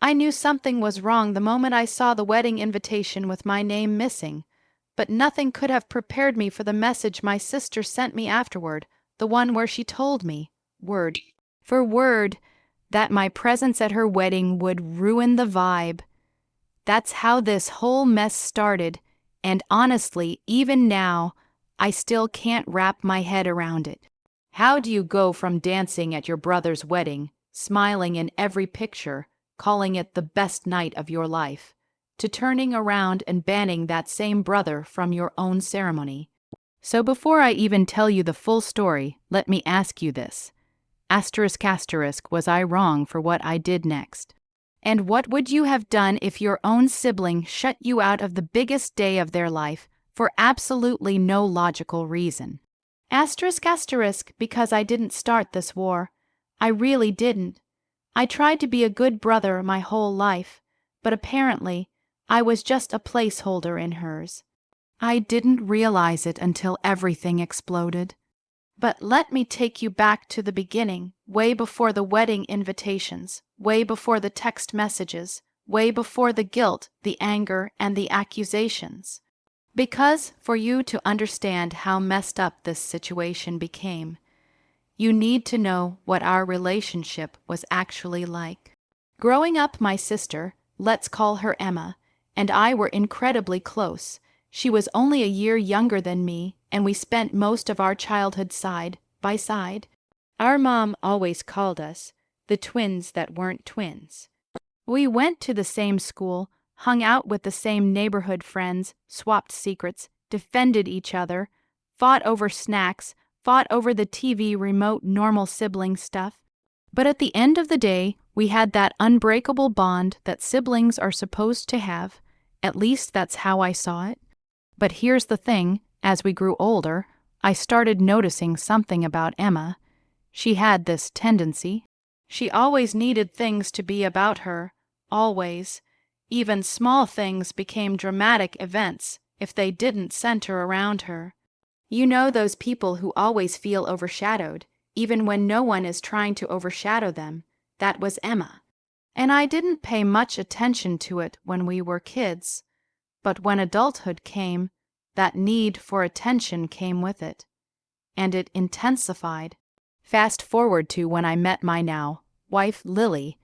I knew something was wrong the moment I saw the wedding invitation with my name missing, but nothing could have prepared me for the message my sister sent me afterward, the one where she told me, word for word, that my presence at her wedding would ruin the vibe. That's how this whole mess started, and honestly, even now, I still can't wrap my head around it. How do you go from dancing at your brother's wedding, smiling in every picture, calling it the best night of your life, to turning around and banning that same brother from your own ceremony? So before I even tell you the full story, let me ask you this. Asterisk, was I wrong for what I did next? And what would you have done if your own sibling shut you out of the biggest day of their life for absolutely no logical reason? Asterisk, because I didn't start this war. I really didn't. I tried to be a good brother my whole life, but apparently I was just a placeholder in hers. I didn't realize it until everything exploded. But let me take you back to the beginning, way before the wedding invitations, way before the text messages, way before the guilt, the anger, and the accusations. Because, for you to understand how messed up this situation became, you need to know what our relationship was actually like. Growing up, my sister, let's call her Emma, and I were incredibly close. She was only a year younger than me, and we spent most of our childhood side by side. Our mom always called us the twins that weren't twins. We went to the same school, hung out with the same neighborhood friends, swapped secrets, defended each other, fought over snacks, fought over the TV remote normal sibling stuff. But at the end of the day, we had that unbreakable bond that siblings are supposed to have. At least that's how I saw it. But here's the thing, as we grew older, I started noticing something about Emma. She had this tendency. She always needed things to be about her, always. Even small things became dramatic events if they didn't center around her. You know those people who always feel overshadowed, even when no one is trying to overshadow them. That was Emma. And I didn't pay much attention to it when we were kids. But when adulthood came, that need for attention came with it. And it intensified. Fast forward to when I met my now wife, Lily.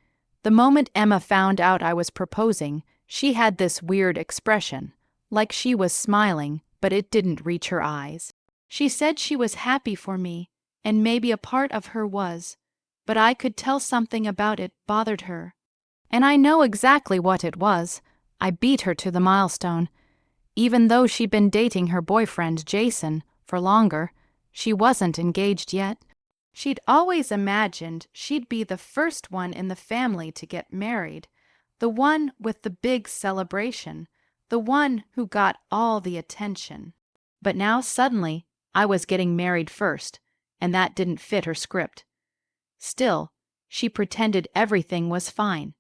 The moment Emma found out I was proposing, she had this weird expression, like she was smiling, but it didn't reach her eyes. She said she was happy for me, and maybe a part of her was, but I could tell something about it bothered her. And I know exactly what it was. I beat her to the milestone. Even though she'd been dating her boyfriend, Jason, for longer, she wasn't engaged yet. She'd always imagined she'd be the first one in the family to get married, the one with the big celebration, the one who got all the attention. But now suddenly, I was getting married first, and that didn't fit her script. Still, she pretended everything was fine.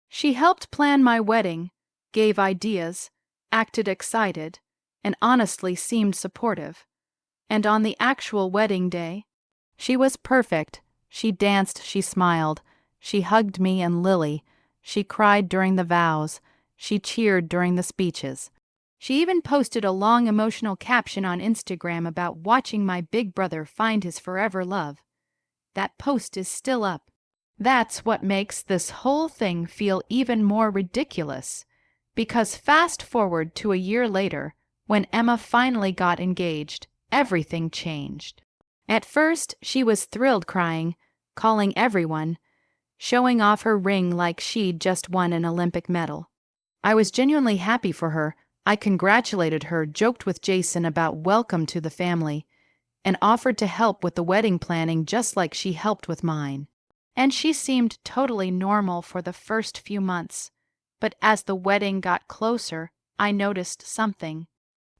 She helped plan my wedding, gave ideas, acted excited, and honestly seemed supportive. And on the actual wedding day, she was perfect. She danced, she smiled, she hugged me and Lily, she cried during the vows, she cheered during the speeches. She even posted a long emotional caption on Instagram about watching my big brother find his forever love. That post is still up. That's what makes this whole thing feel even more ridiculous. Because fast forward to a year later, when Emma finally got engaged, everything changed. At first, she was thrilled, crying, calling everyone, showing off her ring like she'd just won an Olympic medal. I was genuinely happy for her. I congratulated her, joked with Jason about welcome to the family, and offered to help with the wedding planning just like she helped with mine. And she seemed totally normal for the first few months. But as the wedding got closer, I noticed something.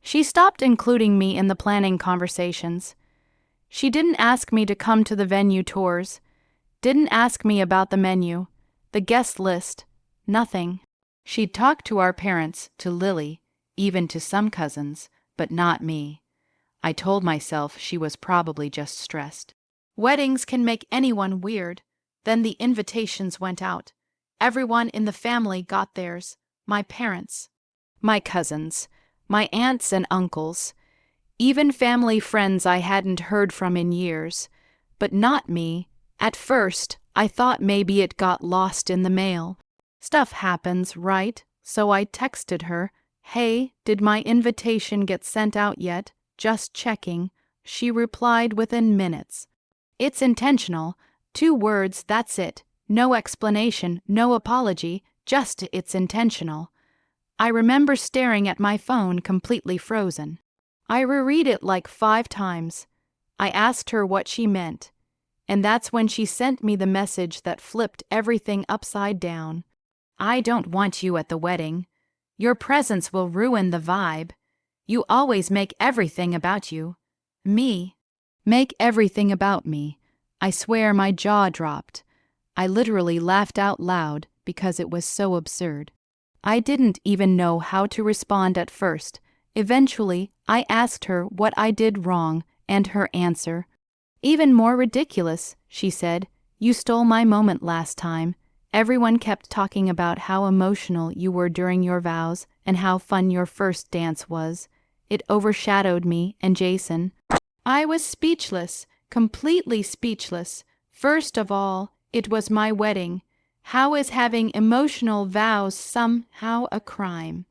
She stopped including me in the planning conversations. She didn't ask me to come to the venue tours, didn't ask me about the menu, the guest list, nothing. She'd talk to our parents, to Lily, even to some cousins, but not me. I told myself she was probably just stressed. Weddings can make anyone weird. Then the invitations went out, Everyone in the family got theirs. My parents, my cousins, my aunts and uncles, even family friends I hadn't heard from in years. But not me. At first, I thought maybe it got lost in the mail. Stuff happens, right? So I texted her, "Hey, did my invitation get sent out yet? Just checking." She replied within minutes. "It's intentional. 2 words, that's it. No explanation, no apology, just it's intentional." I remember staring at my phone completely frozen. I reread it like 5 times. I asked her what she meant, and that's when she sent me the message that flipped everything upside down. "I don't want you at the wedding. Your presence will ruin the vibe. You always make everything about you." Me. Make everything about me. I swear my jaw dropped. I literally laughed out loud because it was so absurd. I didn't even know how to respond at first. Eventually, I asked her what I did wrong, and her answer, "Even more ridiculous," she said. "You stole my moment last time. Everyone kept talking about how emotional you were during your vows and how fun your first dance was. It overshadowed me and Jason." I was speechless, completely speechless. First of all, it was my wedding. How is having emotional vows somehow a crime?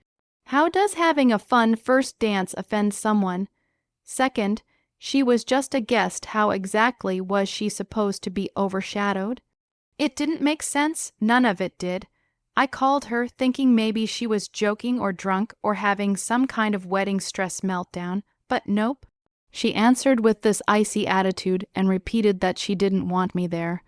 How does having a fun first dance offend someone? Second, she was just a guest. How exactly was she supposed to be overshadowed? It didn't make sense. None of it did. I called her, thinking maybe she was joking or drunk or having some kind of wedding stress meltdown, but nope. She answered with this icy attitude and repeated that she didn't want me there.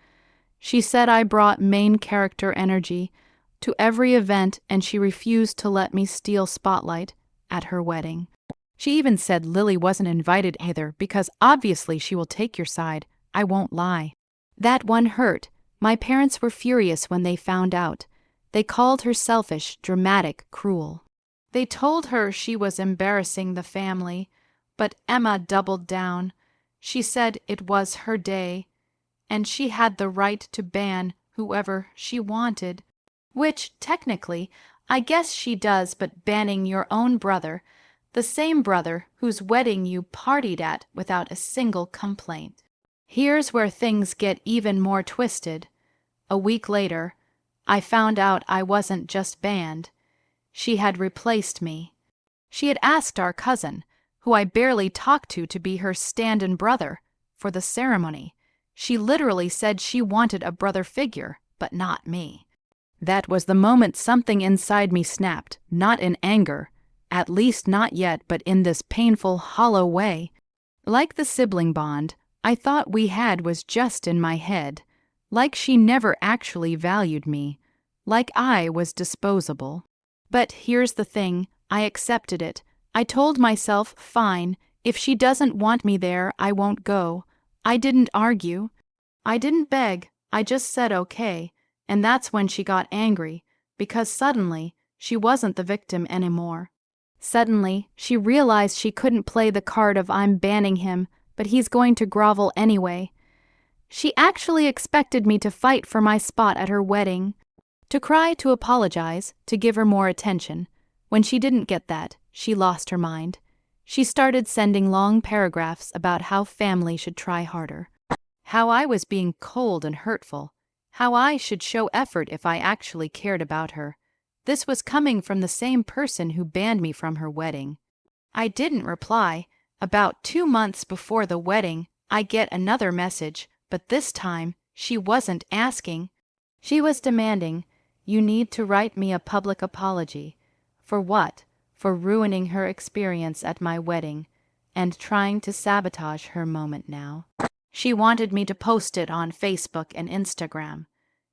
She said I brought main character energy to every event, and she refused to let me steal spotlight at her wedding. She even said Lily wasn't invited either because obviously she will take your side. I won't lie. That one hurt. My parents were furious when they found out. They called her selfish, dramatic, cruel. They told her she was embarrassing the family, but Emma doubled down. She said it was her day, and she had the right to ban whoever she wanted. Which, technically, I guess she does, but banning your own brother, the same brother whose wedding you partied at without a single complaint. Here's where things get even more twisted. A week later, I found out I wasn't just banned. She had replaced me. She had asked our cousin, who I barely talked to be her stand-in brother for the ceremony. She literally said she wanted a brother figure, but not me. That was the moment something inside me snapped, not in anger, at least not yet, but in this painful, hollow way. Like the sibling bond I thought we had was just in my head, like she never actually valued me, like I was disposable. But here's the thing, I accepted it. I told myself, fine, if she doesn't want me there, I won't go. I didn't argue. I didn't beg. I just said okay. And that's when she got angry, because suddenly she wasn't the victim anymore. Suddenly, she realized she couldn't play the card of I'm banning him, but he's going to grovel anyway. She actually expected me to fight for my spot at her wedding, to cry, to apologize, to give her more attention. When she didn't get that, she lost her mind. She started sending long paragraphs about how family should try harder, how I was being cold and hurtful, how I should show effort if I actually cared about her. This was coming from the same person who banned me from her wedding. I didn't reply. About 2 months before the wedding, I get another message, but this time she wasn't asking. She was demanding, "You need to write me a public apology." For what? For ruining her experience at my wedding and trying to sabotage her moment now. She wanted me to post it on Facebook and Instagram.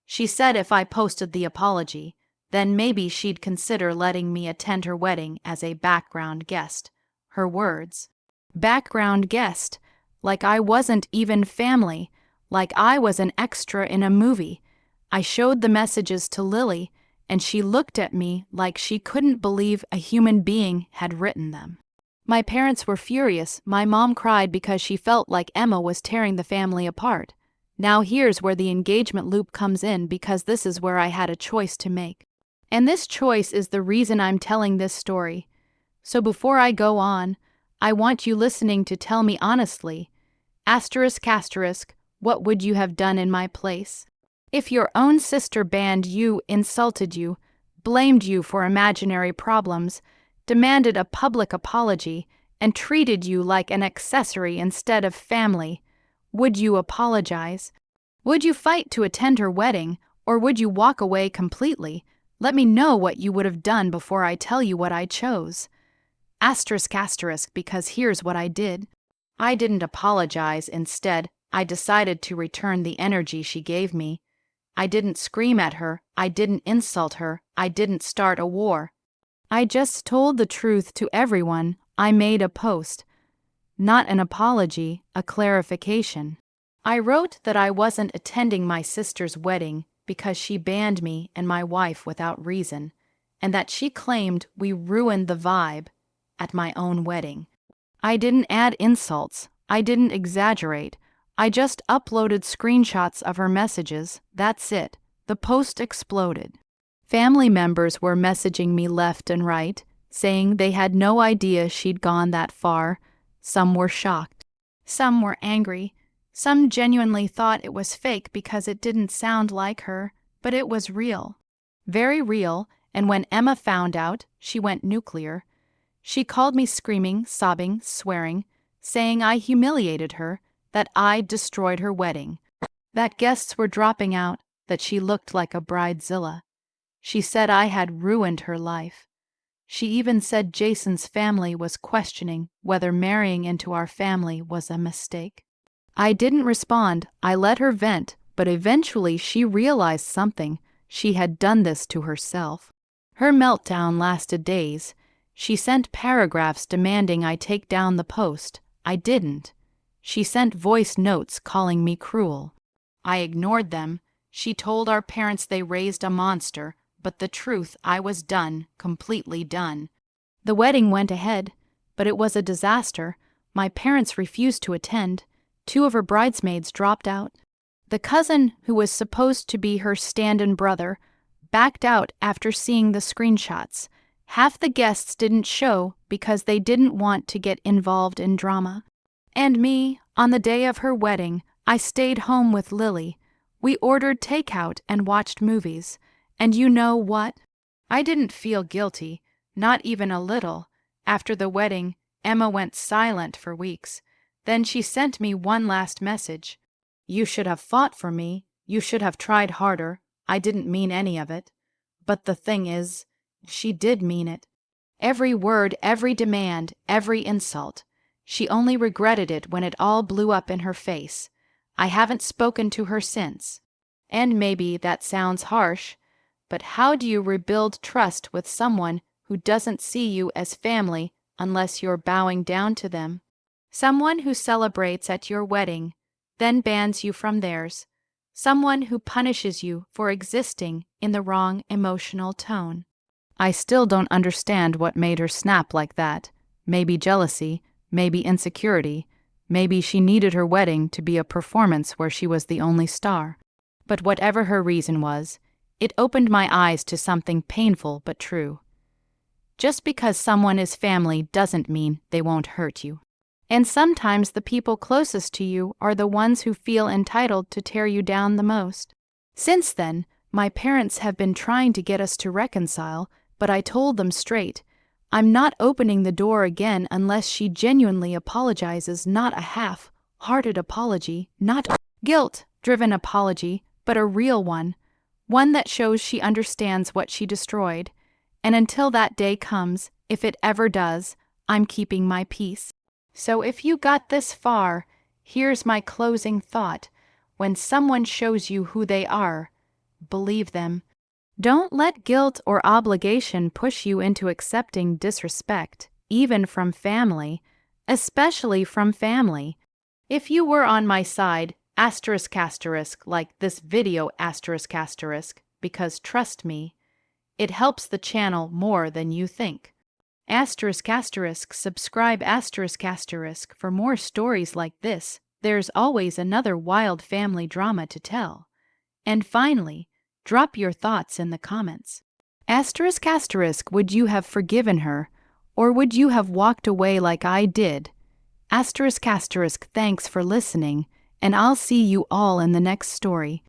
She said if I posted the apology, then maybe she'd consider letting me attend her wedding as a background guest. Her words. Background guest. Like I wasn't even family. Like I was an extra in a movie. I showed the messages to Lily, and she looked at me like she couldn't believe a human being had written them. My parents were furious. My mom cried because she felt like Emma was tearing the family apart. Now here's where the engagement loop comes in, because this is where I had a choice to make. And this choice is the reason I'm telling this story. So before I go on, I want you listening to tell me honestly, asterisk asterisk, what would you have done in my place? If your own sister banned you, insulted you, blamed you for imaginary problems, demanded a public apology, and treated you like an accessory instead of family, would you apologize? Would you fight to attend her wedding, or would you walk away completely? Let me know what you would have done before I tell you what I chose. Asterisk asterisk, because here's what I did. I didn't apologize. Instead, I decided to return the energy she gave me. I didn't scream at her. I didn't insult her. I didn't start a war. I just told the truth to everyone. I made a post. Not an apology, a clarification. I wrote that I wasn't attending my sister's wedding because she banned me and my wife without reason, and that she claimed we ruined the vibe at my own wedding. I didn't add insults. I didn't exaggerate. I just uploaded screenshots of her messages. That's it. The post exploded. Family members were messaging me left and right, saying they had no idea she'd gone that far. Some were shocked. Some were angry. Some genuinely thought it was fake because it didn't sound like her, but it was real. Very real, and when Emma found out, she went nuclear. She called me screaming, sobbing, swearing, saying I humiliated her, that I destroyed her wedding, that guests were dropping out, that she looked like a bridezilla. She said I had ruined her life. She even said Jason's family was questioning whether marrying into our family was a mistake. I didn't respond. I let her vent, but eventually she realized something. She had done this to herself. Her meltdown lasted days. She sent paragraphs demanding I take down the post. I didn't. She sent voice notes calling me cruel. I ignored them. She told our parents they raised a monster, but the truth, I was done, completely done. The wedding went ahead, but it was a disaster. My parents refused to attend. 2 of her bridesmaids dropped out. The cousin, who was supposed to be her stand-in brother, backed out after seeing the screenshots. Half the guests didn't show because they didn't want to get involved in drama. And me, on the day of her wedding, I stayed home with Lily. We ordered takeout and watched movies. And you know what? I didn't feel guilty, not even a little. After the wedding, Emma went silent for weeks. Then she sent me one last message. You should have fought for me. You should have tried harder. I didn't mean any of it. But the thing is, she did mean it. Every word, every demand, every insult. She only regretted it when it all blew up in her face. I haven't spoken to her since. And maybe that sounds harsh, but how do you rebuild trust with someone who doesn't see you as family unless you're bowing down to them? Someone who celebrates at your wedding, then bans you from theirs. Someone who punishes you for existing in the wrong emotional tone. I still don't understand what made her snap like that. Maybe jealousy, maybe insecurity, maybe she needed her wedding to be a performance where she was the only star. But whatever her reason was, it opened my eyes to something painful but true. Just because someone is family doesn't mean they won't hurt you. And sometimes the people closest to you are the ones who feel entitled to tear you down the most. Since then, my parents have been trying to get us to reconcile, but I told them straight, I'm not opening the door again unless she genuinely apologizes, not a half-hearted apology, not a guilt-driven apology, but a real one that shows she understands what she destroyed. And until that day comes, if it ever does, I'm keeping my peace. So if you got this far, here's my closing thought. When someone shows you who they are, believe them. Don't let guilt or obligation push you into accepting disrespect, even from family, especially from family. If you were on my side, asterisk asterisk, like this video asterisk asterisk, because trust me, it helps the channel more than you think. Asterisk asterisk, subscribe asterisk asterisk for more stories like this, There's always another wild family drama to tell. And finally, drop your thoughts in the comments. Asterisk asterisk, would you have forgiven her, or would you have walked away like I did? Asterisk asterisk, thanks for listening, and I'll see you all in the next story.